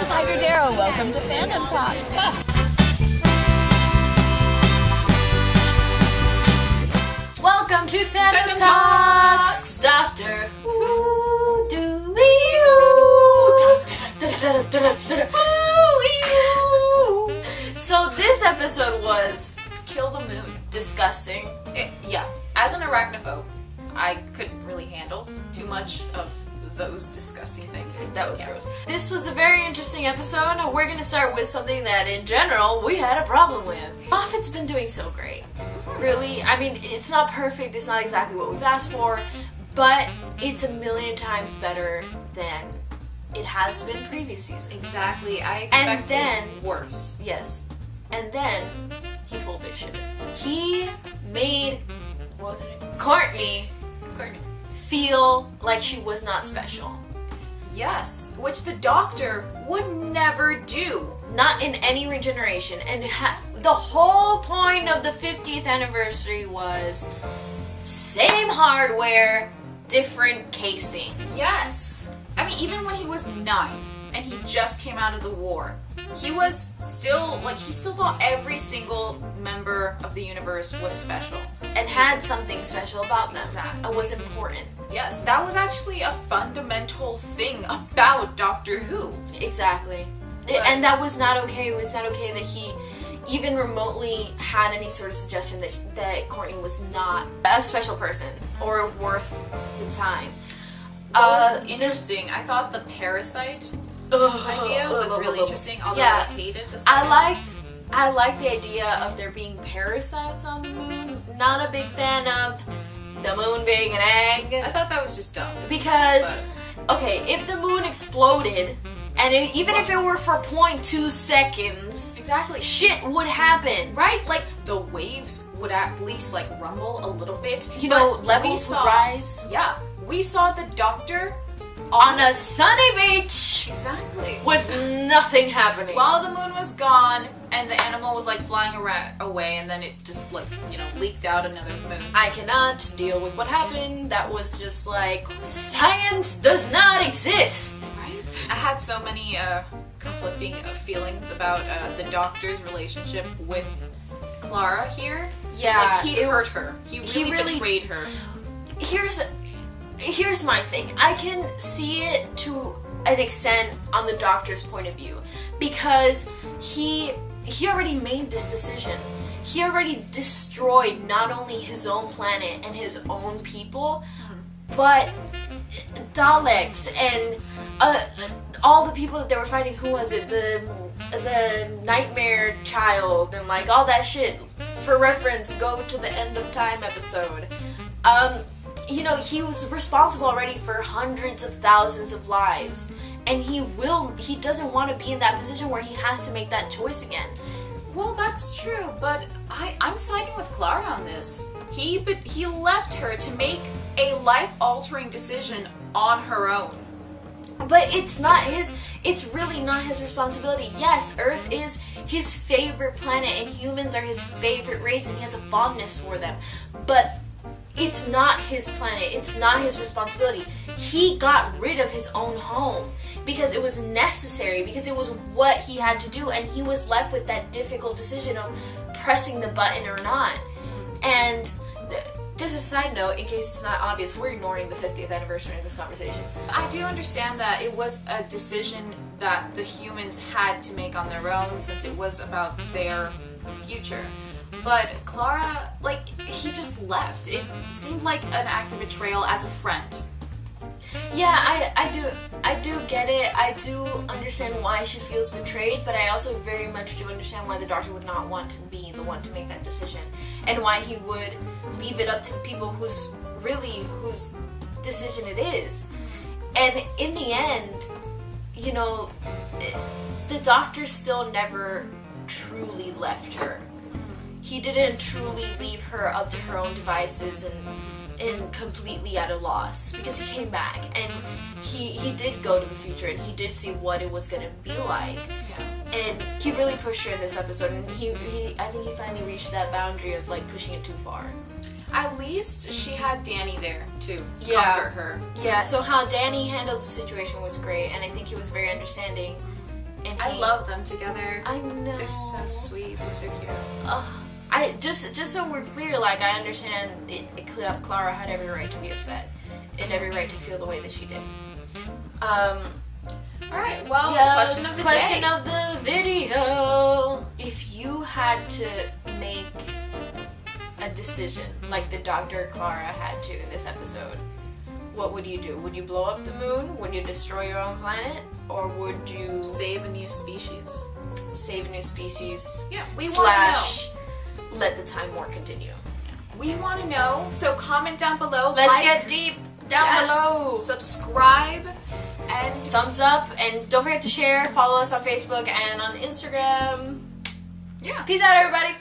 Tiger Darrow. Welcome to Fandom Talks. Welcome to Fandom Talks. Doctor Who do we? So this episode was Kill the Moon. disgusting. Yeah, as an arachnophobe, I couldn't really handle too much of those disgusting things. That was gross. This was a very interesting episode. We're going to start with something that in general we had a problem with. Moffat's been doing so great. Really, I mean, it's not perfect, it's not exactly what we've asked for, but it's a million times better than it has been previous seasons. Exactly, I expected then, worse. Yes. And then he pulled this shit. He made, what was her name? Courtney feel like she was not special. Yes, which the Doctor would never do. Not in any regeneration. And the whole point of the 50th anniversary was same hardware, different casing. Yes. I mean, even when he was 9 and he just came out of the war, he was still, he still thought every single member of the universe was special. And had something special about them. Exactly. It was important. Yes, that was actually a fundamental thing about Doctor Who. Exactly. But, and that was not okay. It was not okay that he even remotely had any sort of suggestion that Courtney was not a special person or worth the time. That was interesting. I thought the parasite idea was really interesting, although I hated this. I liked the idea of there being parasites on the moon. Not a big fan of the moon being an egg. I thought that was just dumb. Because, okay, if the moon exploded, and even if it were for 0.2 seconds, exactly, shit would happen. Right? Like, the waves would at least, rumble a little bit. You know, levels would rise. Yeah. We saw the Doctor on a sunny beach. Exactly. With nothing happening. While the moon was gone, and the animal was, flying away, and then it just, leaked out another moon. I cannot deal with what happened. That was just science does not exist. Right? I had so many conflicting feelings about the Doctor's relationship with Clara here. Yeah. He hurt her. He really betrayed her. Here's my thing. I can see it to an extent on the Doctor's point of view. Because he already made this decision. He already destroyed not only his own planet and his own people, but Daleks and all the people that they were fighting. Who was it? The Nightmare Child and all that shit. For reference, go to the End of Time episode. He was responsible already for hundreds of thousands of lives. And he doesn't want to be in that position where he has to make that choice again. Well, that's true, but I'm siding with Clara on this. He left her to make a life-altering decision on her own. But it's really not his responsibility. Yes, Earth is his favorite planet and humans are his favorite race and he has a fondness for them. But it's not his planet. It's not his responsibility. He got rid of his own home because it was necessary, because it was what he had to do, and he was left with that difficult decision of pressing the button or not. And just a side note, in case it's not obvious, we're ignoring the 50th anniversary in this conversation. I do understand that it was a decision that the humans had to make on their own since it was about their future. But Clara, he just left. It seemed like an act of betrayal as a friend. Yeah, I do get it. I do understand why she feels betrayed, but I also very much do understand why the Doctor would not want to be the one to make that decision, and why he would leave it up to the people whose decision it is. And in the end, the Doctor still never truly left her. He didn't truly leave her up to her own devices and completely at a loss, because he came back and he did go to the future and he did see what it was going to be like. Yeah. And he really pushed her in this episode, and I think he finally reached that boundary of pushing it too far. At least she had Danny there to comfort her. Yeah, so how Danny handled the situation was great, and I think he was very understanding. And I love them together. I know. They're so sweet. They're so cute. I just so we're clear, like I understand Clara had every right to be upset and every right to feel the way that she did. Alright, well, question of the question day. of the video. If you had to make a decision like the Dr. Clara had to in this episode, what would you do? Would you blow up the moon? Would you destroy your own planet? Or would you Save a new species. save a new species? Yeah, we want to know. Let the Time War continue. We want to know, so comment down below. Let's like, get deep down below. Subscribe, and Thumbs up, and don't forget to share. Follow us on Facebook and on Instagram. yeah. Peace out, everybody.